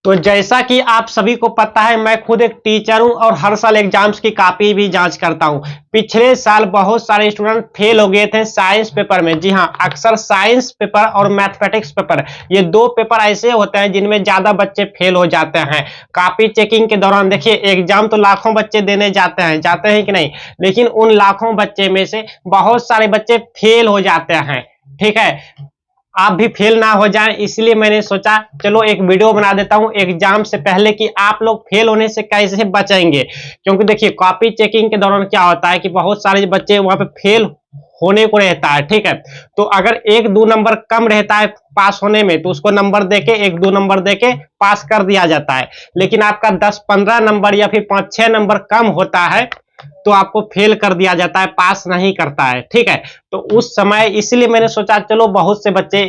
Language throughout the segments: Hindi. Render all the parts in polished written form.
तो जैसा कि आप सभी को पता है, मैं खुद एक टीचर हूं और हर साल एग्जाम्स की कॉपी भी जांच करता हूं। पिछले साल बहुत सारे स्टूडेंट फेल हो गए थे साइंस पेपर में। जी हां, अक्सर साइंस पेपर और मैथमेटिक्स पेपर, ये दो पेपर ऐसे होते हैं जिनमें ज्यादा बच्चे फेल हो जाते हैं। कॉपी चेकिंग के दौरान देखिए, एग्जाम तो लाखों बच्चे देने जाते हैं कि नहीं, लेकिन उन लाखों बच्चे में से बहुत सारे बच्चे फेल हो जाते हैं। ठीक है, आप भी फेल ना हो जाएं, इसलिए मैंने सोचा चलो एक वीडियो बना देता हूं एग्जाम से पहले कि आप लोग फेल होने से कैसे बचेंगे। क्योंकि देखिए, कॉपी चेकिंग के दौरान क्या होता है कि बहुत सारे बच्चे वहां पे फेल होने को रहता है। ठीक है, तो अगर एक दो नंबर कम रहता है पास होने में, तो उसको नंबर देके एक दो नंबर देके पास कर दिया जाता है। लेकिन आपका 10-15 नंबर या फिर 5-6 नंबर कम होता है तो आपको फेल कर दिया जाता है, पास नहीं करता है। ठीक है, तो उस समय इसलिए मैंने सोचा चलो बहुत से बच्चे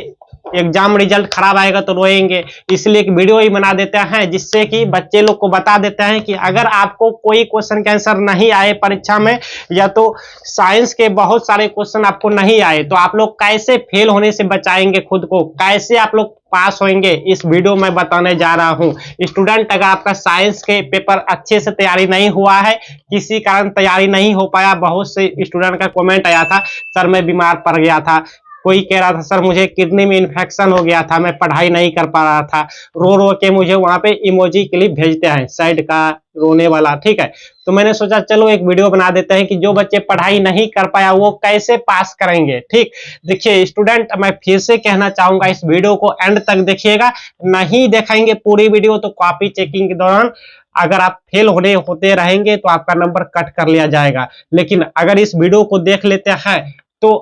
एग्जाम रिजल्ट खराब आएगा तो रोएंगे, इसलिए एक वीडियो ही बना देते हैं जिससे कि बच्चे लोग को बता देते हैं कि अगर आपको कोई क्वेश्चन का आंसर नहीं आए परीक्षा में, या तो साइंस के बहुत सारे क्वेश्चन आपको नहीं आए, तो आप लोग कैसे फेल होने से बचाएंगे खुद को, कैसे आप लोग पास होंगे, इस वीडियो में बताने जा रहा हूं। स्टूडेंट, अगर आपका साइंस के पेपर अच्छे से तैयारी नहीं हुआ है, किसी कारण तैयारी नहीं हो पाया, बहुत से स्टूडेंट का कमेंट आया था सर मैं बीमार पड़ गया था, कोई कह रहा था सर मुझे किडनी में इन्फेक्शन हो गया था, मैं पढ़ाई नहीं कर पा रहा था, रो रो के मुझे वहां पे इमोजी क्लिप भेजते हैं साइड का रोने वाला। ठीक है, तो मैंने सोचा चलो एक वीडियो बना देते हैं कि जो बच्चे पढ़ाई नहीं कर पाया वो कैसे पास करेंगे। ठीक, देखिए स्टूडेंट, मैं फिर से कहना चाहूंगा इस वीडियो को एंड तक देखिएगा, नहीं देखेंगे पूरी वीडियो तो कॉपी चेकिंग के दौरान अगर आप फेल होते रहेंगे तो आपका नंबर कट कर लिया जाएगा। लेकिन अगर इस वीडियो को देख लेते हैं तो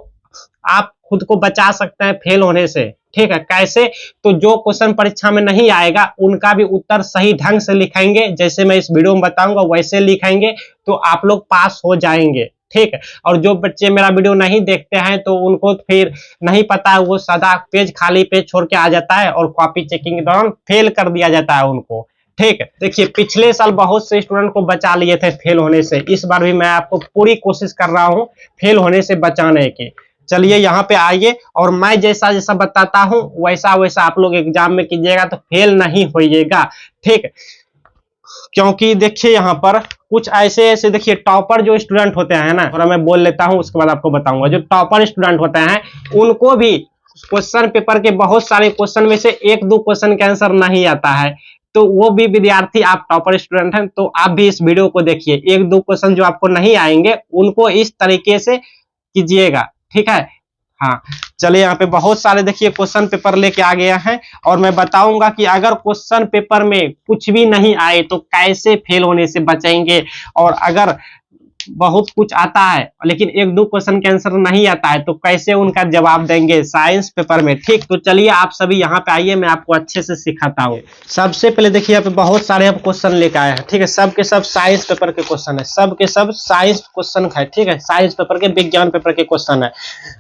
आप खुद को बचा सकते हैं फेल होने से। ठीक है, कैसे? तो जो क्वेश्चन परीक्षा में नहीं आएगा उनका भी उत्तर सही ढंग से लिखेंगे, जैसे मैं इस वीडियो में बताऊंगा वैसे लिखेंगे तो आप लोग पास हो जाएंगे। ठीक है, और जो बच्चे मेरा वीडियो नहीं देखते हैं तो उनको फिर नहीं पता, वो सदा पेज खाली पेज छोड़ के आ जाता है और कॉपी चेकिंग के दौरान फेल कर दिया जाता है उनको। ठीक है, देखिए पिछले साल बहुत से स्टूडेंट को बचा लिए थे फेल होने से, इस बार भी मैं आपको पूरी कोशिश कर रहा हूं फेल होने से बचाने की। चलिए यहाँ पे आइए और मैं जैसा जैसा बताता हूं वैसा वैसा आप लोग एग्जाम में कीजिएगा तो फेल नहीं होइएगा। ठीक, क्योंकि देखिए यहाँ पर कुछ ऐसे ऐसे देखिए टॉपर जो स्टूडेंट होते हैं ना, थोड़ा मैं बोल लेता हूं उसके बाद आपको बताऊंगा। जो टॉपर स्टूडेंट होते हैं उनको भी क्वेश्चन पेपर के बहुत सारे क्वेश्चन में से एक दो क्वेश्चन का आंसर नहीं आता है, तो वो भी विद्यार्थी, आप टॉपर स्टूडेंट हैं तो आप भी इस वीडियो को देखिए, एक दो क्वेश्चन जो आपको नहीं आएंगे उनको इस तरीके से कीजिएगा। ठीक है, हाँ चलिए यहाँ पे बहुत सारे देखिए क्वेश्चन पेपर लेके आ गया है और मैं बताऊंगा कि अगर क्वेश्चन पेपर में कुछ भी नहीं आए तो कैसे फेल होने से बचेंगे, और अगर बहुत कुछ आता है लेकिन एक दो क्वेश्चन के आंसर नहीं आता है तो कैसे उनका जवाब देंगे साइंस पेपर में। ठीक, तो चलिए आप सभी यहाँ पे आइए, मैं आपको अच्छे से सिखाता हूँ। सबसे पहले देखिए यहाँ पे बहुत सारे हम क्वेश्चन लेकर आए हैं। ठीक है, सब के सब साइंस पेपर के क्वेश्चन है, सब के सब साइंस क्वेश्चन है। ठीक है, साइंस पेपर के, विज्ञान पेपर के क्वेश्चन है।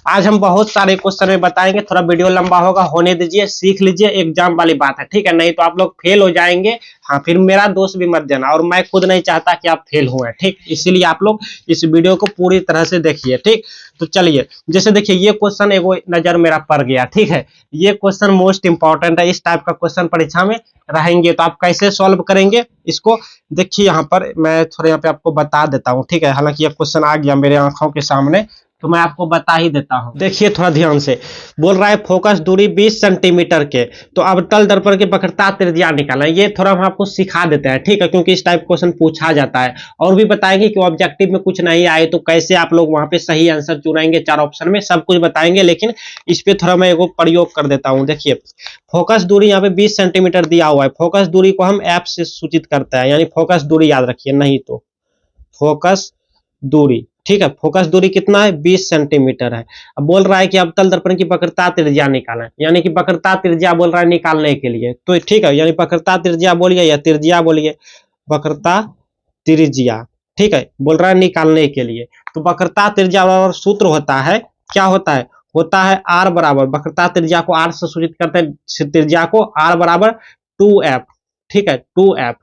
आज हम बहुत सारे क्वेश्चन में बताएंगे, थोड़ा वीडियो लंबा होगा, होने दीजिए, सीख लीजिए, एग्जाम वाली बात है। ठीक है, नहीं तो आप लोग फेल हो जाएंगे। हाँ, फिर मेरा दोष भी मत देना, और मैं खुद नहीं चाहता कि आप फेल हुए। ठीक, इसीलिए आप लोग इस वीडियो को पूरी तरह से देखिए। ठीक, तो चलिए जैसे देखिए ये क्वेश्चन एगो नजर मेरा पड़ गया। ठीक है, ये क्वेश्चन मोस्ट इंपॉर्टेंट है, इस टाइप का क्वेश्चन परीक्षा में रहेंगे तो आप कैसे सॉल्व करेंगे इसको देखिए। यहाँ पर मैं थोड़ा यहाँ पे आपको बता देता हूँ। ठीक है, हालांकि ये क्वेश्चन आ गया मेरे आंखों के सामने तो मैं आपको बता ही देता हूं। देखिए थोड़ा ध्यान से, बोल रहा है फोकस दूरी 20 सेंटीमीटर के, तो अब तल दर्पण के वक्रता त्रिज्या निकालना। ये थोड़ा हम आपको सिखा देते हैं। ठीक है, क्योंकि इस टाइप क्वेश्चन पूछा जाता है, और भी बताएंगे कि ऑब्जेक्टिव में कुछ नहीं आए तो कैसे आप लोग वहां पे सही आंसर चुनेंगे, 4 ऑप्शन में सब कुछ बताएंगे। लेकिन इस पे थोड़ा मैं एगो प्रयोग कर देता हूँ। देखिए फोकस दूरी यहाँ पे 20 सेंटीमीटर दिया हुआ है, फोकस दूरी को हम एफ से सूचित करते हैं, यानी फोकस दूरी याद रखिए, नहीं तो फोकस दूरी। ठीक है, फोकस दूरी कितना है, 20 सेंटीमीटर है। अब बोल रहा है कि अवतल दर्पण की वक्रता त्रिज्या निकालना, यानी कि वक्रता त्रिज्या बोल रहा है निकालने के लिए। तो ठीक है, यानी वक्रता त्रिज्या बोलिए या त्रिज्या बोलिए, वक्रता त्रिज्या। ठीक है, बोल रहा है निकालने के लिए। तो वक्रता त्रिज्या बराबर सूत्र होता है, क्या होता है, होता है आर बराबर, वक्रता त्रिज्या को आर से सूचित करते हैं, त्रिज्या को आर बराबर 2f। ठीक है, 2f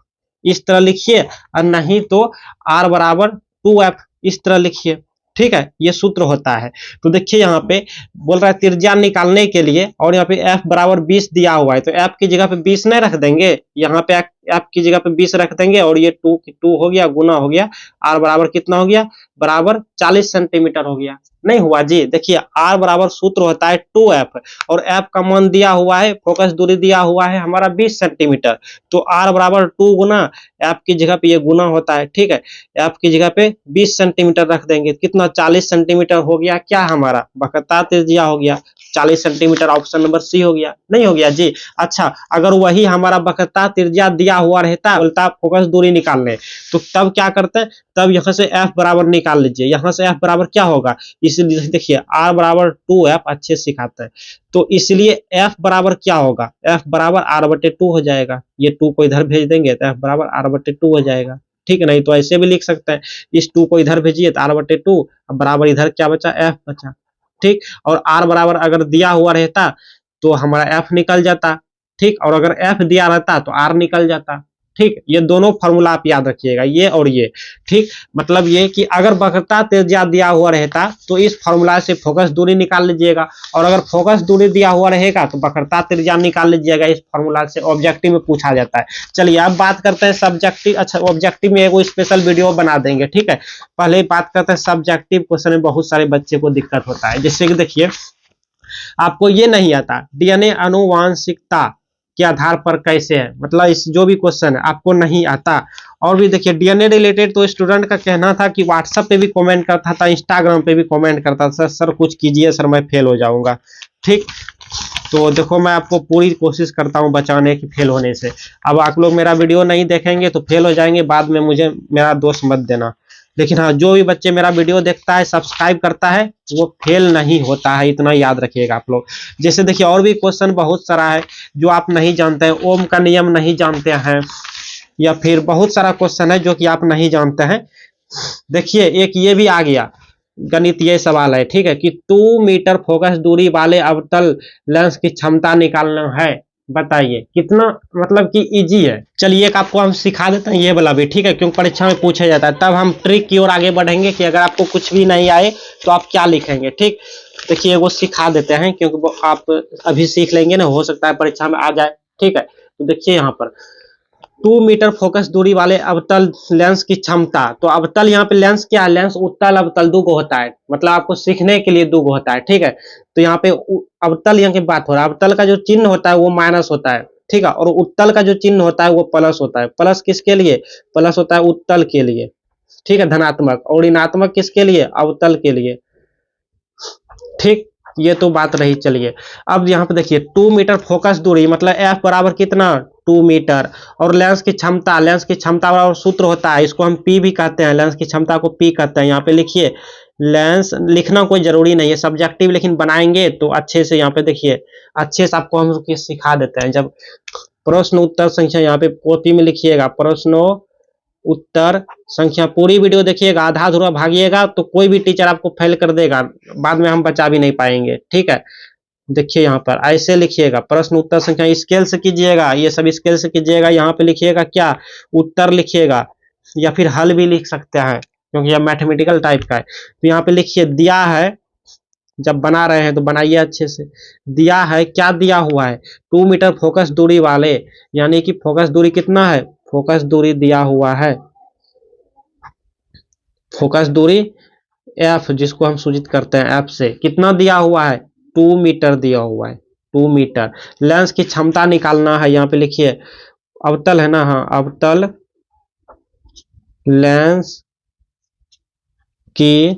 इस तरह लिखिए, और नहीं तो आर बराबर 2f इस तरह लिखिए। ठीक है, ये सूत्र होता है। तो देखिए यहाँ पे बोल रहा है त्रिज्या निकालने के लिए, और यहाँ पे f बराबर 20 दिया हुआ है, तो f की जगह पे 20 नहीं रख देंगे, यहाँ पे f की जगह पे 20 रख देंगे, और ये 2 हो गया, गुना हो गया, r बराबर कितना हो गया, बराबर 40 सेंटीमीटर हो गया। नहीं हुआ जी, देखिए r बराबर सूत्र होता है 2f, और f का मान दिया हुआ है, फोकस दूरी दिया हुआ है हमारा 20 सेंटीमीटर, तो r बराबर 2 गुना f की जगह पे ये गुना होता है, ठीक है, f की जगह पे 20 सेंटीमीटर रख देंगे, कितना 40 सेंटीमीटर हो गया, क्या हमारा बकता त्रिज्या हो गया 40 सेंटीमीटर, ऑप्शन नंबर सी हो गया। नहीं हो गया जी। अच्छा, अगर वही हमारा बकता त्रिज्या दिया हुआ रहता, बोलता फोकस दूरी निकालने, तो तब क्या करते हैं, तब यहाँ से f बराबर निकाल लीजिए, यहाँ से f बराबर क्या होगा, इसलिए देखिए r बराबर 2f, अच्छे से सिखाते हैं, तो इसलिए f बराबर क्या होगा, f बराबर r/2 हो जाएगा, ये 2 को इधर भेज देंगे तो f बराबर r/2 हो जाएगा, ठीक है। नहीं तो ऐसे भी लिख सकते हैं, इस 2 को इधर भेजिए तो r/2, अब बराबर इधर क्या बचा, f बचा, ठीक। और r बराबर अगर दिया हुआ रहता तो हमारा f निकल जाता, ठीक, और अगर f दिया रहता तो r निकल जाता, ठीक। ये दोनों फॉर्मूला आप याद रखिएगा, ये और ये, ठीक। मतलब ये कि अगर वक्रता त्रिज्या दिया हुआ रहता तो इस फॉर्मूला से फोकस दूरी निकाल लीजिएगा, और अगर फोकस दूरी दिया हुआ रहेगा तो वक्रता त्रिज्या निकाल लीजिएगा, इस फॉर्मूला से ऑब्जेक्टिव में पूछा जाता है। चलिए अब बात करते हैं सब्जेक्टिव। अच्छा, ऑब्जेक्टिव में एगो स्पेशल वीडियो बना देंगे, ठीक है। पहले बात करते हैं सब्जेक्टिव क्वेश्चन में बहुत सारे बच्चे को दिक्कत होता है, जैसे कि देखिए आपको ये नहीं आता डीएनए आनुवांशिकता के आधार पर कैसे है, मतलब इस जो भी क्वेश्चन है आपको नहीं आता। और भी देखिए डीएनए रिलेटेड तो स्टूडेंट का कहना था कि व्हाट्सएप पे भी कमेंट करता था, इंस्टाग्राम पे भी कमेंट करता था, सर कुछ कीजिए सर मैं फेल हो जाऊंगा, ठीक। तो देखो मैं आपको पूरी कोशिश करता हूं बचाने की फेल होने से। अब आप लोग मेरा वीडियो नहीं देखेंगे तो फेल हो जाएंगे, बाद में मुझे मेरा दोष मत देना। लेकिन हाँ, जो भी बच्चे मेरा वीडियो देखता है, सब्सक्राइब करता है, वो फेल नहीं होता है, इतना याद रखिएगा आप लोग। जैसे देखिए और भी क्वेश्चन बहुत सारा है जो आप नहीं जानते हैं, ओम का नियम नहीं जानते हैं, या फिर बहुत सारा क्वेश्चन है जो कि आप नहीं जानते हैं। देखिए एक ये भी आ गया गणितीय सवाल है, ठीक है, कि 2 मीटर फोकस दूरी वाले अवतल लेंस की क्षमता निकालना है, बताइए कितना, मतलब कि इजी है। चलिए एक आपको हम सिखा देते हैं ये वाला भी, ठीक है, क्योंकि परीक्षा में पूछा जाता है, तब हम ट्रिक की ओर आगे बढ़ेंगे कि अगर आपको कुछ भी नहीं आए तो आप क्या लिखेंगे, ठीक। देखिए वो सिखा देते हैं, क्योंकि वो आप अभी सीख लेंगे ना, हो सकता है परीक्षा में आ जाए, ठीक है। तो देखिए यहाँ पर 2 मीटर फोकस दूरी वाले अवतल लेंस की क्षमता, तो अवतल यहाँ पे लेंस क्या है, लेंस उत्तल अवतल दो होता है, मतलब आपको सीखने के लिए दो होता है, ठीक है। तो यहाँ पे अवतल यहाँ की बात हो रहा है, अवतल का जो चिन्ह होता है वो माइनस होता है, ठीक है, और उत्तल का जो चिन्ह होता है वो प्लस होता है। प्लस किसके लिए, प्लस होता है उत्तल के लिए, ठीक है, धनात्मक, और ऋणात्मक किसके लिए, अवतल के लिए, ठीक। ये तो बात रही। चलिए अब यहाँ पे देखिए 2 मीटर फोकस दूरी, मतलब एफ बराबर कितना, 2 मीटर, और लेंस की क्षमता, लेंस की क्षमता बराबर सूत्र होता है, इसको हम पी भी कहते हैं, लेंस की क्षमता को पी कहते हैं। यहाँ पे लिखिए, लेंस लिखना कोई जरूरी नहीं है सब्जेक्टिव, लेकिन बनाएंगे तो अच्छे से, यहाँ पे देखिए अच्छे से आपको हम सिखा देते हैं। जब प्रश्न उत्तर संख्या यहाँ पे कॉपी में लिखिएगा, प्रश्नो उत्तर संख्या, पूरी वीडियो देखिएगा, आधा अधूरा भागिएगा तो कोई भी टीचर आपको फेल कर देगा, बाद में हम बचा भी नहीं पाएंगे, ठीक है। देखिए यहाँ पर ऐसे लिखिएगा, प्रश्न उत्तर संख्या स्केल से कीजिएगा, ये सब स्केल से कीजिएगा। यहाँ पे लिखिएगा क्या, उत्तर लिखिएगा, या फिर हल भी लिख सकते हैं क्योंकि यह मैथमेटिकल टाइप का है। तो यहाँ पे लिखिए दिया है, जब बना रहे हैं तो बनाइए अच्छे से। दिया है, क्या दिया हुआ है, 2 मीटर फोकस दूरी वाले, यानी कि फोकस दूरी कितना है, फोकस दूरी दिया हुआ है, फोकस दूरी एफ, जिसको हम सूचित करते हैं एफ से, कितना दिया हुआ है, 2 मीटर दिया हुआ है, 2 मीटर। लेंस की क्षमता निकालना है, यहाँ पे लिखिए अवतल है ना, हाँ अवतल लेंस की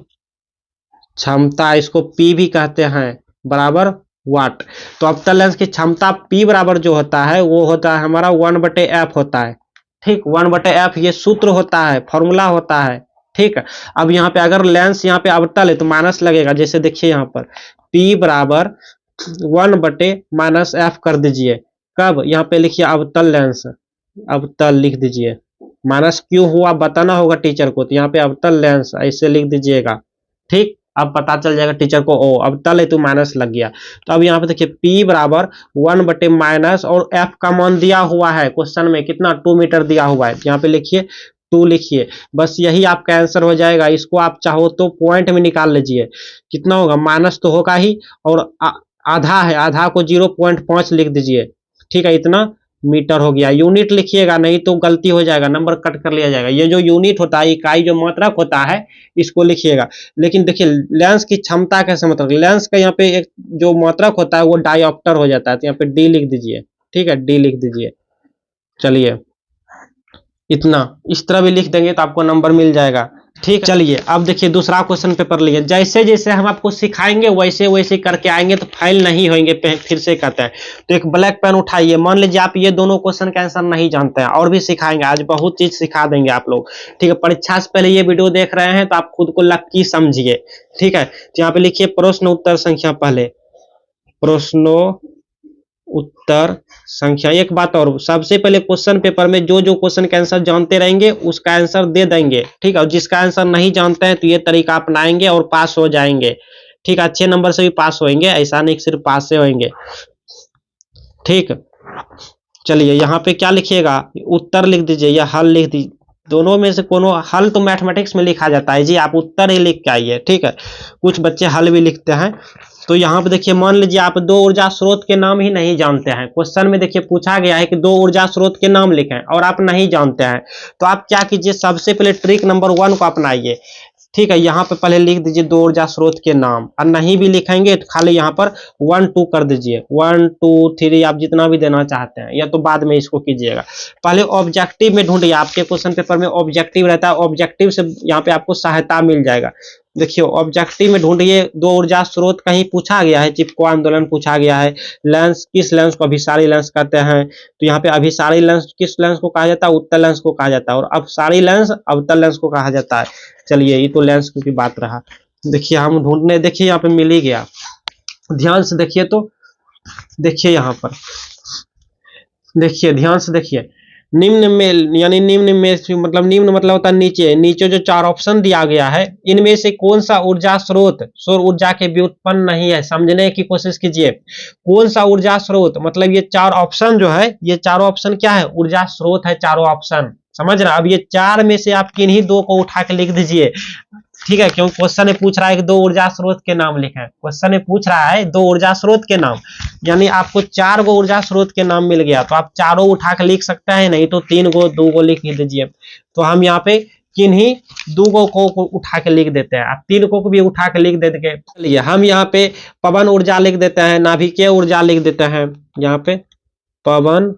क्षमता, इसको पी भी कहते हैं, बराबर वाट। तो अवतल लेंस की क्षमता पी बराबर जो होता है वो होता है हमारा 1/f होता है, ठीक, 1/f ये सूत्र होता है, फॉर्मूला होता है, ठीक है। अब यहाँ पे अगर लेंस यहाँ पे अवतल है तो माइनस लगेगा, जैसे देखिए यहाँ पर P बराबर 1/-f कर दीजिए, कब, यहाँ पे लिखिए अवतल लेंस, अवतल लिख दीजिए, माइनस क्यों हुआ बताना होगा टीचर को, तो यहाँ पे अवतल लेंस ऐसे लिख दीजिएगा, ठीक। अब पता चल जाएगा टीचर को, ओ अवतल है तो माइनस लग गया। तो अब यहाँ पे देखिए P बराबर 1/-, और F का मान दिया हुआ है क्वेश्चन में कितना, 2 मीटर दिया हुआ है, यहाँ पे लिखिए 2 लिखिए, बस यही आपका आंसर हो जाएगा। इसको आप चाहो तो पॉइंट में निकाल लीजिए, कितना होगा, माइनस तो होगा ही, और आधा है, आधा को 0.5 लिख दीजिए, ठीक है, इतना मीटर हो गया। यूनिट लिखिएगा, नहीं तो गलती हो जाएगा, नंबर कट कर लिया जाएगा। ये जो यूनिट होता है, इकाई जो मात्रक होता है, इसको लिखिएगा। लेकिन देखिए लेंस की क्षमता कैसे, मतलब लेंस का यहाँ पे एक जो मात्रक होता है वो डायोप्टर हो जाता है, तो यहाँ पे डी लिख दीजिए, ठीक है, डी लिख दीजिए। चलिए इतना इस तरह भी लिख देंगे तो आपको नंबर मिल जाएगा, ठीक। चलिए अब देखिए दूसरा क्वेश्चन पेपर लिए, जैसे जैसे हम आपको सिखाएंगे वैसे वैसे करके आएंगे तो फाइल नहीं होंगे, फिर से कहते हैं। तो एक ब्लैक पेन उठाइए, मान लीजिए आप ये दोनों क्वेश्चन का आंसर नहीं जानते हैं, और भी सिखाएंगे आज, बहुत चीज सिखा देंगे आप लोग, ठीक है। परीक्षा से पहले ये वीडियो देख रहे हैं तो आप खुद को लक्की समझिए, ठीक है। तो यहाँ पे लिखिए प्रश्न उत्तर संख्या, पहले प्रश्नो उत्तर संख्या। एक बात और, सबसे पहले क्वेश्चन पेपर में जो जो क्वेश्चन का आंसर जानते रहेंगे उसका आंसर दे देंगे, ठीक है। और जिसका आंसर नहीं जानते हैं तो ये तरीका अपनाएंगे और पास हो जाएंगे, ठीक है। अच्छे नंबर से भी पास होंगे, ऐसा नहीं सिर्फ पास से होंगे, ठीक। चलिए यहाँ पे क्या लिखिएगा, उत्तर लिख दीजिए या हल लिख दीजिए, दोनों में से कोनो, हल तो मैथमेटिक्स में लिखा जाता है जी, आप उत्तर ही लिख के आइए, ठीक है। कुछ बच्चे हल भी लिखते हैं। तो यहाँ पे देखिए मान लीजिए आप 2 ऊर्जा स्रोत के नाम ही नहीं जानते हैं, क्वेश्चन में देखिए पूछा गया है कि 2 ऊर्जा स्रोत के नाम लिखें और आप नहीं जानते हैं, तो आप क्या कीजिए, सबसे पहले ट्रिक नंबर 1 को अपनाइए, ठीक है। यहाँ पे पहले लिख दीजिए 2 ऊर्जा स्रोत के नाम, और नहीं भी लिखेंगे तो खाली यहाँ पर 1 2 कर दीजिए, 1 2 3 आप जितना भी देना चाहते हैं, या तो बाद में इसको कीजिएगा। पहले ऑब्जेक्टिव में ढूंढिए, आपके क्वेश्चन पेपर में ऑब्जेक्टिव रहता है, ऑब्जेक्टिव से यहाँ पे आपको सहायता मिल जाएगा। देखिए ऑब्जेक्टिव में ढूंढिए, 2 ऊर्जा स्रोत कहीं पूछा गया है, चिपको आंदोलन पूछा गया है, लेंस किस लेंस को अभिसारी लेंस कहते हैं, तो यहाँ पे अभिसारी लेंस किस लेंस को कहा जाता है, उत्तल लेंस को कहा जाता है, और अपसारी लेंस अवतल लेंस को कहा जाता है। चलिए ये तो लेंस की बात रहा। देखिए हम ढूंढने, देखिए यहाँ पे मिल ही गया, ध्यान से देखिए, तो देखिए यहाँ पर देखिए, ध्यान से देखिए, निम्न में, यानी निम्न में मतलब निम्न मतलब होता है नीचे, नीचे जो 4 ऑप्शन दिया गया है, इनमें से कौन सा ऊर्जा स्रोत सौर ऊर्जा के व्युत्पन्न नहीं है, समझने की कोशिश कीजिए। कौन सा ऊर्जा स्रोत, मतलब ये 4 ऑप्शन जो है, ये चारों ऑप्शन क्या है, ऊर्जा स्रोत है चारों ऑप्शन, समझ रहे। अब ये 4 में से आप किन्हीं 2 को उठा के लिख दीजिए, ठीक है, क्योंकि क्वेश्चन में पूछ रहा है कि 2 ऊर्जा स्रोत के नाम लिखें, क्वेश्चन में पूछ रहा है 2 ऊर्जा स्रोत के नाम, यानी आपको 4 गो ऊर्जा स्रोत के नाम मिल गया, तो आप चारों उठा के लिख सकते हैं, नहीं तो 3 गो 2 गो लिख दीजिए। तो हम यहाँ पे किन्हीं 2 गो को उठा के लिख देते हैं, आप 3 को भी उठा के लिख देंगे। चलिए हम यहाँ पे पवन ऊर्जा लिख देते हैं, नाभिकीय ऊर्जा लिख देते हैं, यहाँ पे पवन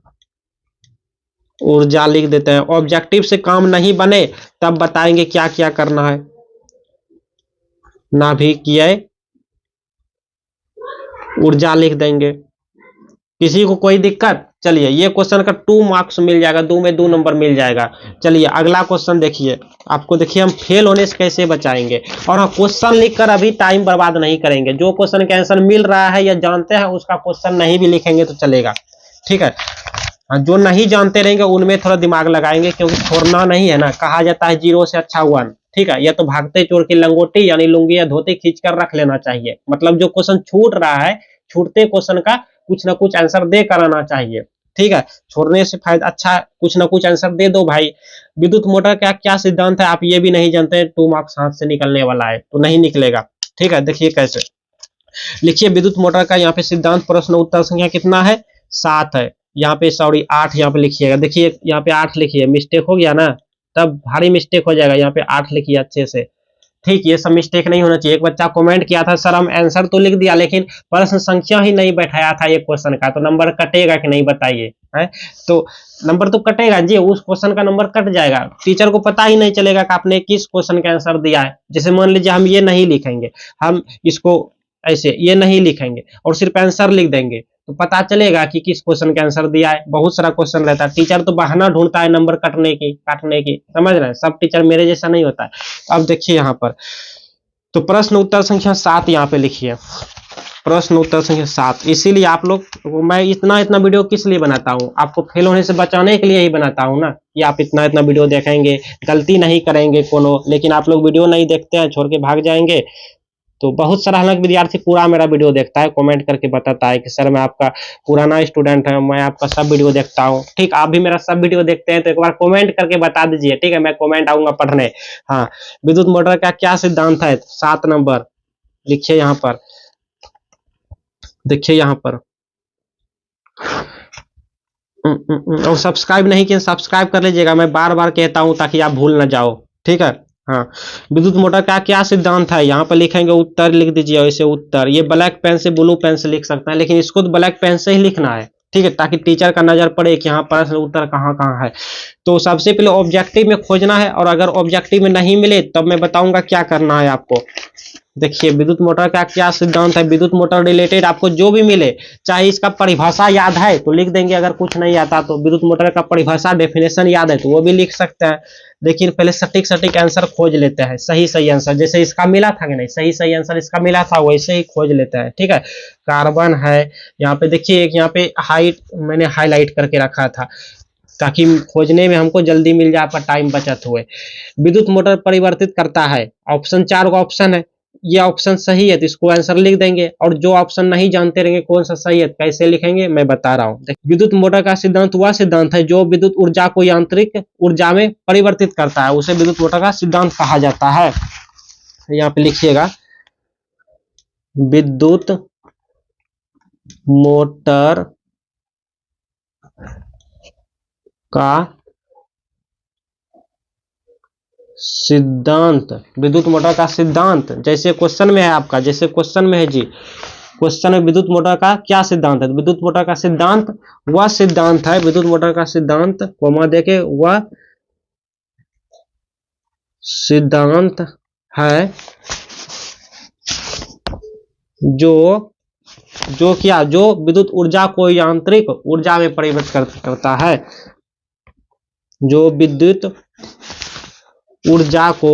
ऊर्जा लिख देते हैं। ऑब्जेक्टिव से काम नहीं बने तब बताएंगे क्या क्या करना है। नाभिकीय ऊर्जा लिख देंगे, किसी को कोई दिक्कत। चलिए ये क्वेश्चन का 2 मार्क्स मिल जाएगा, 2 में 2 नंबर मिल जाएगा। चलिए अगला क्वेश्चन देखिए, आपको देखिए हम फेल होने से कैसे बचाएंगे, और हाँ क्वेश्चन लिखकर अभी टाइम बर्बाद नहीं करेंगे, जो क्वेश्चन का आंसर मिल रहा है या जानते हैं उसका क्वेश्चन नहीं भी लिखेंगे तो चलेगा, ठीक है। जो नहीं जानते रहेंगे उनमें थोड़ा दिमाग लगाएंगे, क्योंकि छोड़ना नहीं है ना, कहा जाता है 0 से अच्छा 1, ठीक है। या तो भागते चोर की लंगोटी यानी लुंगी या धोती खींच कर रख लेना चाहिए, मतलब जो क्वेश्चन छूट रहा है, छूटते क्वेश्चन का कुछ ना कुछ आंसर दे कर आना चाहिए, ठीक है। छोड़ने से फायदा, अच्छा कुछ ना कुछ आंसर दे दो भाई। विद्युत मोटर का क्या सिद्धांत है, आप ये भी नहीं जानते, 2 मार्क्स हाथ से निकलने वाला है, तो नहीं निकलेगा, ठीक है। देखिए कैसे लिखिए, विद्युत मोटर का यहाँ पे सिद्धांत, प्रश्न उत्तर संख्या कितना है, 7 है, यहाँ पे सॉरी 8 यहाँ पे लिखिएगा। देखिए यहाँ पे 8 लिखिए, मिस्टेक हो गया ना, तब भारी मिस्टेक हो जाएगा, यहाँ पे 8 लिखिए अच्छे से, ठीक। ये सब मिस्टेक नहीं होना चाहिए। एक बच्चा कमेंट किया था सर हम आंसर तो लिख दिया लेकिन प्रश्न संख्या ही नहीं बैठाया था एक क्वेश्चन का, तो नंबर कटेगा कि नहीं बताइए, है तो नंबर तो कटेगा जी, उस क्वेश्चन का नंबर कट जाएगा, टीचर को पता ही नहीं चलेगा कि आपने किस क्वेश्चन का आंसर दिया है। जैसे मान लीजिए हम ये नहीं लिखेंगे, हम इसको ऐसे ये नहीं लिखेंगे और सिर्फ आंसर लिख देंगे, तो पता चलेगा कि किस क्वेश्चन का आंसर दिया है। बहुत सारा क्वेश्चन रहता है, टीचर तो बहाना ढूंढता है नंबर काटने की, समझ रहे हैं, सब टीचर मेरे जैसा नहीं होता है। अब देखिए यहाँ पर, तो प्रश्न उत्तर संख्या 7 यहाँ पे लिखिए, प्रश्न उत्तर संख्या 7। इसीलिए आप लोग, मैं इतना वीडियो किस लिए बनाता हूँ, आपको फेल होने से बचाने के लिए ही बनाता हूँ ना, कि आप इतना वीडियो देखेंगे, गलती नहीं करेंगे कोनो, लेकिन आप लोग वीडियो नहीं देखते हैं, छोड़ के भाग जाएंगे, तो बहुत सारा हालांकि विद्यार्थी पूरा मेरा वीडियो देखता है, कमेंट करके बताता है कि सर मैं आपका पुराना स्टूडेंट है, मैं आपका सब वीडियो देखता हूँ। ठीक, आप भी मेरा सब वीडियो देखते हैं तो एक बार कमेंट करके बता दीजिए, ठीक है, मैं कमेंट आऊंगा पढ़ने। हाँ, विद्युत मोटर का क्या सिद्धांत है? 7 नंबर लिखिए यहाँ पर, देखिए यहाँ पर। और सब्सक्राइब नहीं किए, सब्सक्राइब कर लीजिएगा, मैं बार बार कहता हूँ ताकि आप भूल ना जाओ, ठीक है। हाँ, विद्युत मोटर का क्या सिद्धांत है? यहाँ पर लिखेंगे उत्तर लिख दीजिए, ऐसे उत्तर। ये ब्लैक पेन से ब्लू पेन से लिख सकते हैं, लेकिन इसको तो ब्लैक पेन से ही लिखना है, ठीक है, ताकि टीचर का नजर पड़े कि हाँ प्रश्न उत्तर कहाँ कहाँ है। तो सबसे पहले ऑब्जेक्टिव में खोजना है, और अगर ऑब्जेक्टिव में नहीं मिले तब मैं बताऊंगा क्या करना है आपको। देखिए विद्युत मोटर का क्या सिद्धांत है। विद्युत मोटर रिलेटेड आपको जो भी मिले, चाहे इसका परिभाषा याद है तो लिख देंगे, अगर कुछ नहीं आता तो विद्युत मोटर का परिभाषा डेफिनेशन याद है तो वो भी लिख सकते हैं। लेकिन पहले सटीक सटीक आंसर खोज लेते हैं, सही सही आंसर, जैसे इसका मिला था कि नहीं, सही सही आंसर इसका मिला था वैसे ही खोज लेते हैं, ठीक है। कार्बन है, यहाँ पे देखिए एक यहाँ पे हाइट मैंने हाईलाइट करके रखा था ताकि खोजने में हमको जल्दी मिल जाए, पर टाइम बचत हुए। विद्युत मोटर परिवर्तित करता है, ऑप्शन 4 का ऑप्शन है, ये ऑप्शन सही है तो इसको आंसर लिख देंगे, और जो ऑप्शन नहीं जानते रहेंगे कौन सा सही है कैसे लिखेंगे मैं बता रहा हूँ। विद्युत मोटर का सिद्धांत वह सिद्धांत है जो विद्युत ऊर्जा को यांत्रिक ऊर्जा में परिवर्तित करता है, उसे विद्युत मोटर का सिद्धांत कहा जाता है। यहाँ पे लिखिएगा, विद्युत मोटर का सिद्धांत, विद्युत मोटर का सिद्धांत जैसे क्वेश्चन में है आपका, जैसे क्वेश्चन में है जी, क्वेश्चन में विद्युत मोटर का क्या सिद्धांत है? विद्युत मोटर का सिद्धांत वह सिद्धांत है, विद्युत मोटर का सिद्धांत कोमा देके वह सिद्धांत है जो क्या, जो विद्युत ऊर्जा को यांत्रिक ऊर्जा में परिवर्तित करता है, जो विद्युत ऊर्जा को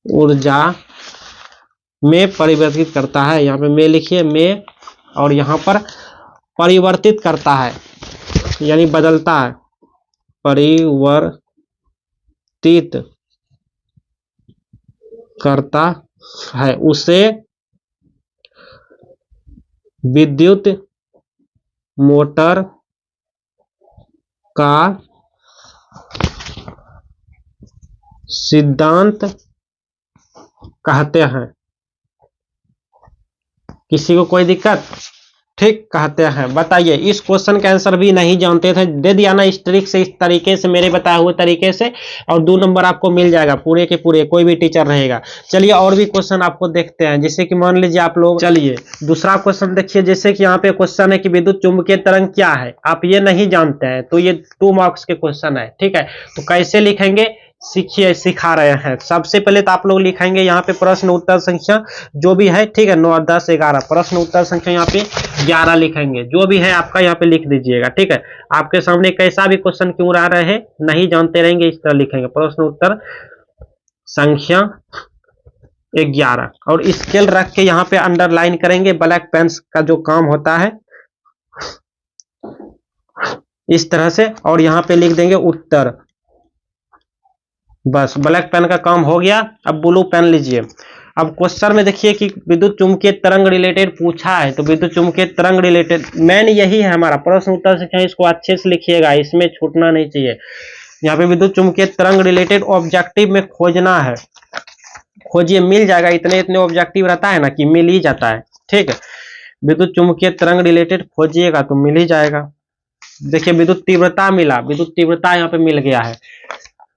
ऊर्जा में परिवर्तित करता है। यहाँ पे में लिखिए, में, और यहाँ पर परिवर्तित करता है यानी बदलता है, परिवर्तित करता है, उसे विद्युत मोटर का सिद्धांत कहते हैं। किसी को कोई दिक्कत? ठीक, कहते हैं। बताइए, इस क्वेश्चन का आंसर भी नहीं जानते थे, दे दिया ना इस ट्रिक से, इस तरीके से, मेरे बताए हुए तरीके से, और 2 नंबर आपको मिल जाएगा पूरे के पूरे, कोई भी टीचर रहेगा। चलिए और भी क्वेश्चन आपको देखते हैं, जैसे कि मान लीजिए आप लोग, चलिए दूसरा क्वेश्चन देखिए, जैसे कि यहाँ पे क्वेश्चन है कि विद्युत चुंबकीय तरंग क्या है, आप ये नहीं जानते हैं तो ये 2 मार्क्स के क्वेश्चन है, ठीक है। तो कैसे लिखेंगे सीखिए, सिखा रहे हैं। सबसे पहले तो आप लोग लिखेंगे यहाँ पे प्रश्न उत्तर संख्या जो भी है, ठीक है, 9, 10, 11 प्रश्न उत्तर संख्या यहाँ पे 11 लिखेंगे, जो भी है आपका यहाँ पे लिख दीजिएगा, ठीक है। आपके सामने कैसा भी क्वेश्चन क्यों रह रहे हैं नहीं जानते रहेंगे, इस तरह लिखेंगे प्रश्न उत्तर संख्या 11, और स्केल रख के यहाँ पे अंडरलाइन करेंगे, ब्लैक पेन का जो काम होता है इस तरह से, और यहाँ पे लिख देंगे उत्तर। बस ब्लैक पेन का काम हो गया। अब ब्लू पेन लीजिए। अब क्वेश्चन में देखिए कि विद्युत चुंबकीय तरंग रिलेटेड पूछा है, तो विद्युत चुंबकीय तरंग रिलेटेड मेन यही है हमारा प्रश्न उत्तर संख्या, इसको अच्छे से लिखिएगा, इसमें छूटना नहीं चाहिए। यहाँ पे विद्युत चुंबकीय तरंग रिलेटेड ऑब्जेक्टिव में खोजना है, खोजिए, मिल जाएगा, इतने इतने ऑब्जेक्टिव रहता है ना कि मिल ही जाता है, ठीक है। विद्युत चुंबकीय तरंग रिलेटेड खोजिएगा तो मिल ही जाएगा। देखिए विद्युत तीव्रता मिला, विद्युत तीव्रता यहाँ पे मिल गया है।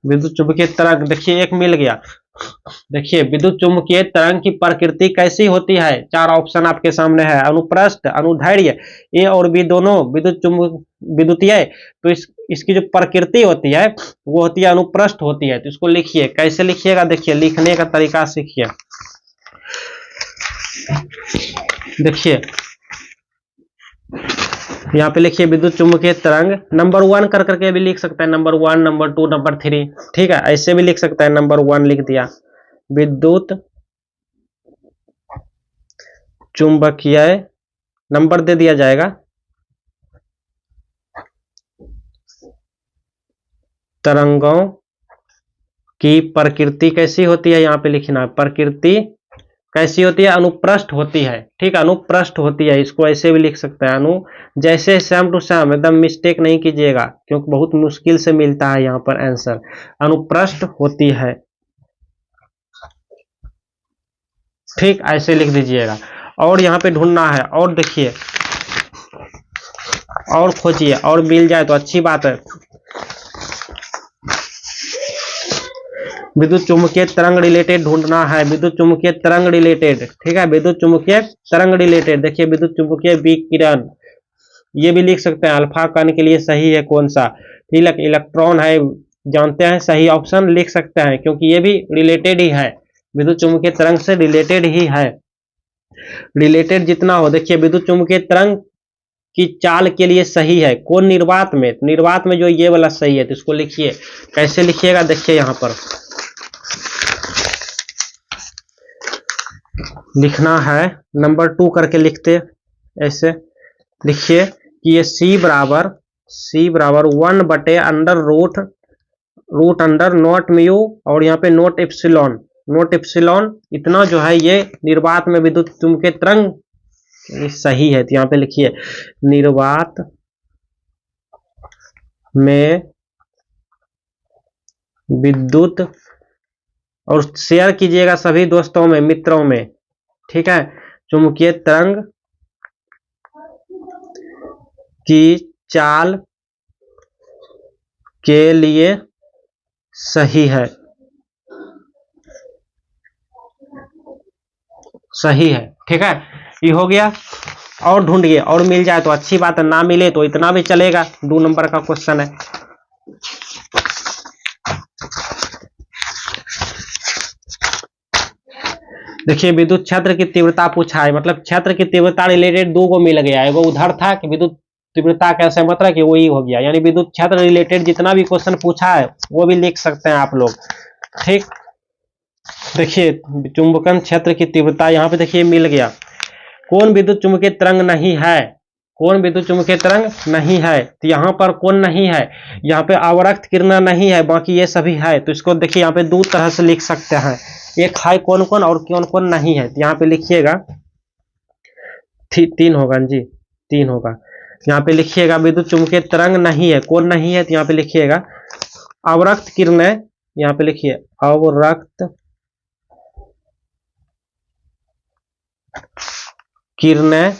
विद्युत चुंबकीय तरंग देखिए एक मिल गया। देखिए विद्युत चुंबकीय तरंग की प्रकृति कैसी होती है, 4 ऑप्शन आपके सामने है, अनुप्रस्थ, अनुदैर्ध्य, ए और बी दोनों विद्युतीय। तो इसकी जो प्रकृति होती है वो होती है अनुप्रस्थ होती है, तो इसको लिखिए, कैसे लिखिएगा देखिए, लिखने का तरीका सीखिए। देखिए यहाँ पे लिखिए विद्युत चुंबकीय तरंग, नंबर 1 कर करके भी लिख सकते हैं, नंबर 1, नंबर 2, नंबर 3, ठीक है, ऐसे भी लिख सकते हैं। नंबर 1 लिख दिया, विद्युत चुंबकीय, नंबर दे दिया जाएगा, तरंगों की प्रकृति कैसी होती है, यहाँ पे लिखना है प्रकृति कैसी होती है, अनुप्रस्थ होती है। ठीक, अनुप्रस्थ होती है, इसको ऐसे भी लिख सकते हैं अनु, जैसे सेम टू सेम, एकदम मिस्टेक नहीं कीजिएगा क्योंकि बहुत मुश्किल से मिलता है यहाँ पर आंसर। अनुप्रस्थ होती है, ठीक, ऐसे लिख दीजिएगा। और यहाँ पे ढूंढना है, और देखिए और खोजिए, और मिल जाए तो अच्छी बात है। विद्युत चुम्बकीय तरंग रिलेटेड ढूंढना है, विद्युत चुम्बकीय तरंग रिलेटेड, ठीक है, विद्युत चुम्बकीय तरंग रिलेटेड। देखिए विद्युत चुम्बकीय विकिरण, ये भी लिख सकते हैं अल्फा कण के लिए सही है कौन सा, इलेक्ट्रॉन है, जानते हैं, सही ऑप्शन लिख सकते हैं क्योंकि ये भी रिलेटेड ही है, विद्युत चुम्बकीय तरंग से रिलेटेड ही है। रिलेटेड जितना हो, देखिए विद्युत चुम्बकीय तरंग की चाल के लिए सही है कौन, निर्वात में, निर्वात में जो ये वाला सही है, तो इसको लिखिए, कैसे लिखिएगा, देखिए यहाँ पर लिखना है, नंबर 2 करके लिखते, ऐसे लिखिए कि ये C बराबर 1 under root under naught mu, और यहाँ पे नॉट एप्सिलॉन इतना जो है ये निर्वात में विद्युत चुम्बकीय तरंग सही है। तो यहाँ पे लिखिए निर्वात में विद्युत, और शेयर कीजिएगा सभी दोस्तों में, मित्रों में, ठीक है, चुम्बकीय तरंग की चाल के लिए सही है, सही है, ठीक है, ये हो गया। और ढूंढिए, और मिल जाए तो अच्छी बात है, ना मिले तो इतना भी चलेगा, 2 नंबर का क्वेश्चन है। देखिए विद्युत क्षेत्र की तीव्रता पूछा है, मतलब क्षेत्र की तीव्रता रिलेटेड 2 को मिल गया, एगो उधर था कि विद्युत तीव्रता कैसे, मतलब कि वही हो गया, यानी विद्युत क्षेत्र रिलेटेड जितना भी क्वेश्चन पूछा है वो भी लिख सकते हैं आप लोग, ठीक। देखिए चुंबकन क्षेत्र की तीव्रता यहाँ पे देखिए मिल गया। कौन विद्युत चुम्बकीय तरंग नहीं है, कौन विद्युत चुम्बकीय तरंग नहीं है, तो यहाँ पर कौन नहीं है, यहाँ पे आवर्त किरण नहीं है, बाकी ये सभी है। तो इसको देखिए यहाँ पे 2 तरह से लिख सकते हैं, एक है कौन कौन और कौन कौन नहीं है, तो यहाँ पे लिखिएगा 3 होगा जी, 3 होगा। यहाँ पे लिखिएगा विद्युत चुम्बकीय तरंग नहीं है, कौन नहीं है, तो यहाँ पे लिखिएगा अवरक्त किरणें, यहाँ पे लिखिए अवरक्त किरणें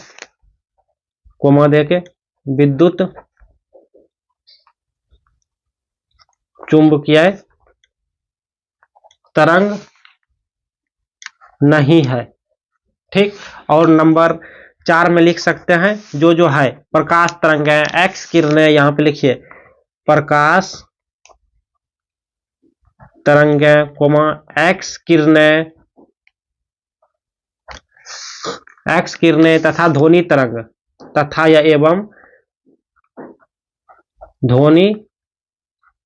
कोमा देके विद्युत चुंबकीय तरंग नहीं है, ठीक। और नंबर 4 में लिख सकते हैं जो है प्रकाश तरंग है, एक्स किरणें, यहाँ पे लिखिए प्रकाश तरंग कोमा एक्स किरणें तथा ध्वनि तरंग, तथा या एवं ध्वनि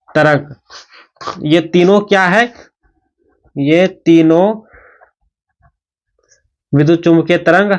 तरंग, ये तीनों क्या है, ये तीनों विद्युत चुम्बकीय तरंग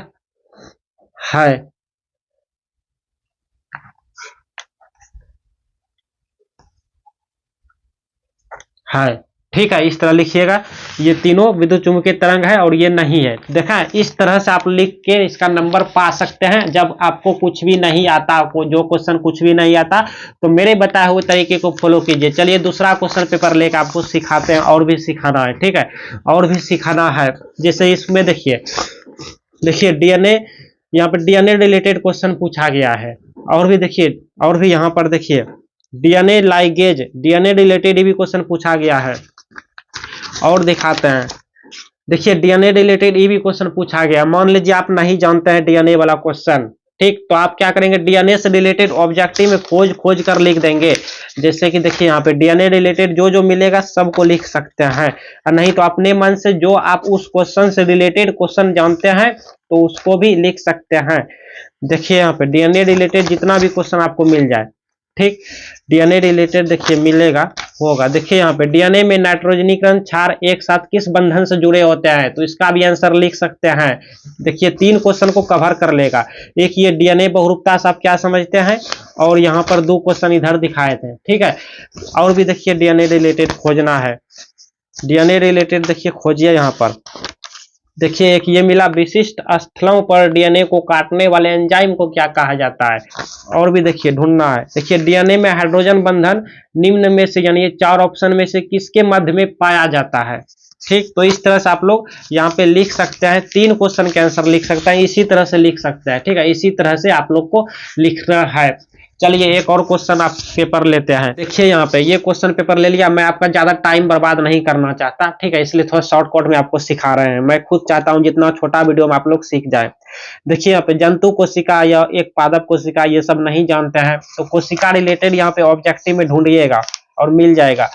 है, ठीक है, इस तरह लिखिएगा, ये तीनों विद्युत चुम्बकीय तरंग है और ये नहीं है। देखा है, इस तरह से आप लिख के इसका नंबर पा सकते हैं। जब आपको कुछ भी नहीं आता, आपको जो क्वेश्चन कुछ भी नहीं आता, तो मेरे बताए हुए तरीके को फॉलो कीजिए। चलिए दूसरा क्वेश्चन पेपर लेकर आपको सिखाते हैं, और भी सिखाना है, ठीक है, और भी सिखाना है। जैसे इसमें देखिए डीएनए, यहाँ पर डीएनए रिलेटेड क्वेश्चन पूछा गया है, और भी देखिए, और भी यहाँ पर देखिए डीएनए लाइगेज, डीएनए रिलेटेड भी क्वेश्चन पूछा गया है, और दिखाते हैं। देखिए डीएनए रिलेटेड ये भी क्वेश्चन पूछा गया। मान लीजिए आप नहीं जानते हैं डीएनए वाला क्वेश्चन, ठीक, तो आप क्या करेंगे, डीएनए से रिलेटेड ऑब्जेक्टिव में खोज कर लिख देंगे। जैसे कि देखिए यहाँ पे डीएनए रिलेटेड जो मिलेगा सबको लिख सकते हैं, और नहीं तो अपने मन से जो आप उस क्वेश्चन से रिलेटेड क्वेश्चन जानते हैं तो उसको भी लिख सकते हैं। देखिए यहाँ पे डीएनए रिलेटेड जितना भी क्वेश्चन आपको मिल जाए, ठीक, डीएनए रिलेटेड देखिए मिलेगा, होगा। देखिए यहाँ पे डीएनए में नाइट्रोजनीकरण क्षार एक साथ किस बंधन से जुड़े होते हैं, तो इसका भी आंसर लिख सकते हैं। देखिए 3 क्वेश्चन को कवर कर लेगा। एक ये डीएनए बहुरूपता से आप क्या समझते हैं, और यहाँ पर 2 क्वेश्चन इधर दिखाए थे, ठीक है। और भी देखिए डीएनए रिलेटेड खोजना है, डीएनए रिलेटेड देखिए खोजिए। यहाँ पर देखिए एक ये मिला, विशिष्ट स्थलों पर डीएनए को काटने वाले एंजाइम को क्या कहा जाता है। और भी देखिए ढूंढना है। देखिए डीएनए में हाइड्रोजन बंधन निम्न में से यानी ये 4 ऑप्शन में से किसके मध्य में पाया जाता है। ठीक, तो इस तरह से आप लोग यहाँ पे लिख सकते हैं, 3 क्वेश्चन के आंसर लिख सकते हैं, इसी तरह से लिख सकते हैं। ठीक है, इसी तरह से आप लोग को लिखना है। चलिए एक और क्वेश्चन आप पेपर लेते हैं। देखिए यहाँ पे ये क्वेश्चन पेपर ले लिया। मैं आपका ज्यादा टाइम बर्बाद नहीं करना चाहता, ठीक है, इसलिए थोड़ा शॉर्टकट में आपको सिखा रहे हैं। मैं खुद चाहता हूँ जितना छोटा वीडियो में आप लोग सीख जाए। देखिए यहाँ पे जंतु कोशिका या एक पादप कोशिका, ये सब नहीं जानते हैं तो कोशिका रिलेटेड यहाँ पे ऑब्जेक्टिव में ढूंढिएगा और मिल जाएगा।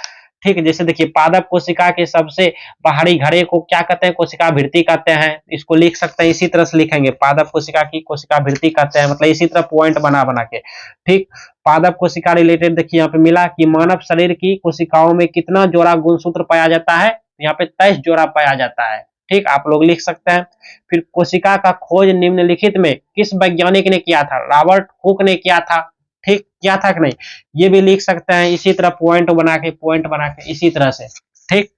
ठीक है, जैसे देखिए पादप कोशिका के सबसे बाहरी घेरे को क्या कहते हैं, कोशिका भित्ति कहते हैं। इसको लिख सकते हैं, इसी तरह से लिखेंगे, पादप कोशिका की कोशिका भित्ति कहते हैं, मतलब इसी तरह पॉइंट बना बना के। ठीक, पादप कोशिका रिलेटेड देखिए यहाँ पे मिला कि मानव शरीर की कोशिकाओं में कितना जोड़ा गुणसूत्र पाया जाता है, यहाँ पे 23 जोड़ा पाया जाता है। ठीक, आप लोग लिख सकते हैं। फिर कोशिका का खोज निम्नलिखित में किस वैज्ञानिक ने किया था, रॉबर्ट हुक ने किया था। ठीक, किया था कि नहीं, ये भी लिख सकते हैं, इसी तरह पॉइंट बना के इसी तरह से। ठीक,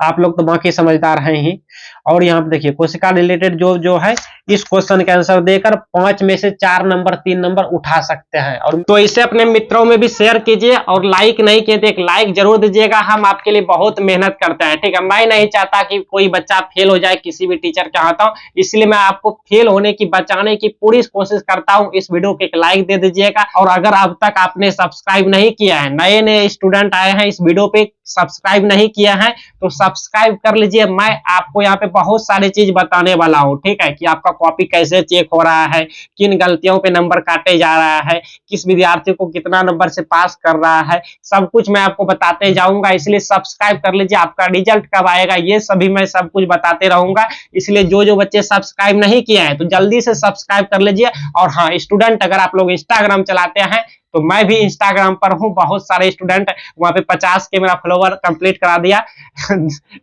आप लोग तो बाकी समझदार हैं ही। और यहाँ पे देखिए कोशिका रिलेटेड जो है इस क्वेश्चन के आंसर देकर 5 में से 4 नंबर 3 नंबर उठा सकते हैं। और तो इसे अपने मित्रों में भी शेयर कीजिए, और लाइक नहीं किए तो एक लाइक जरूर दीजिएगा। हम आपके लिए बहुत मेहनत करते हैं। ठीक है, मैं नहीं चाहता कि कोई बच्चा फेल हो जाए किसी भी टीचर के हाथों, इसलिए मैं आपको फेल होने की बचाने की पूरी कोशिश करता हूँ। इस वीडियो को एक लाइक दे दीजिएगा। और अगर अब तक आपने सब्सक्राइब नहीं किया है, नए नए स्टूडेंट आए हैं इस वीडियो पे, सब्सक्राइब नहीं किया है तो सब्सक्राइब कर लीजिए। मैं आपको यहाँ पे बहुत सारी चीज बताने वाला हूँ। ठीक है, कि आपका कॉपी कैसे चेक हो रहा है, किन गलतियों पे नंबर काटे जा रहा है, किस विद्यार्थी को कितना नंबर से पास कर रहा है, सब कुछ मैं आपको बताते जाऊंगा। इसलिए सब्सक्राइब कर लीजिए। आपका रिजल्ट कब आएगा ये सभी मैं सब कुछ बताते रहूंगा। इसलिए जो बच्चे सब्सक्राइब नहीं किए हैं तो जल्दी से सब्सक्राइब कर लीजिए। और हाँ स्टूडेंट, अगर आप लोग इंस्टाग्राम चलाते हैं तो मैं भी इंस्टाग्राम पर हूँ। बहुत सारे स्टूडेंट वहां पे 50 के मेरा फॉलोवर कंप्लीट करा दिया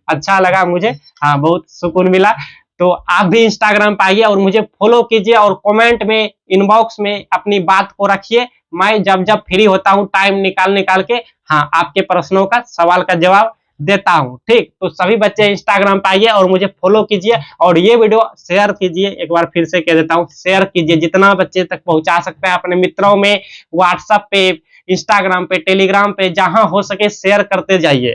अच्छा लगा मुझे, हाँ बहुत सुकून मिला। तो आप भी इंस्टाग्राम पे आइए और मुझे फॉलो कीजिए, और कमेंट में इनबॉक्स में अपनी बात को रखिए। मैं जब जब फ्री होता हूँ टाइम निकाल के हाँ आपके प्रश्नों का सवाल का जवाब देता हूँ। ठीक, तो सभी बच्चे इंस्टाग्राम पे आइए और मुझे फॉलो कीजिए, और ये वीडियो शेयर कीजिए। एक बार फिर से कह देता हूँ, शेयर कीजिए, जितना बच्चे तक पहुंचा सकते हैं अपने मित्रों में, व्हाट्सएप पे, इंस्टाग्राम पे, टेलीग्राम पे, जहां हो सके शेयर करते जाइए।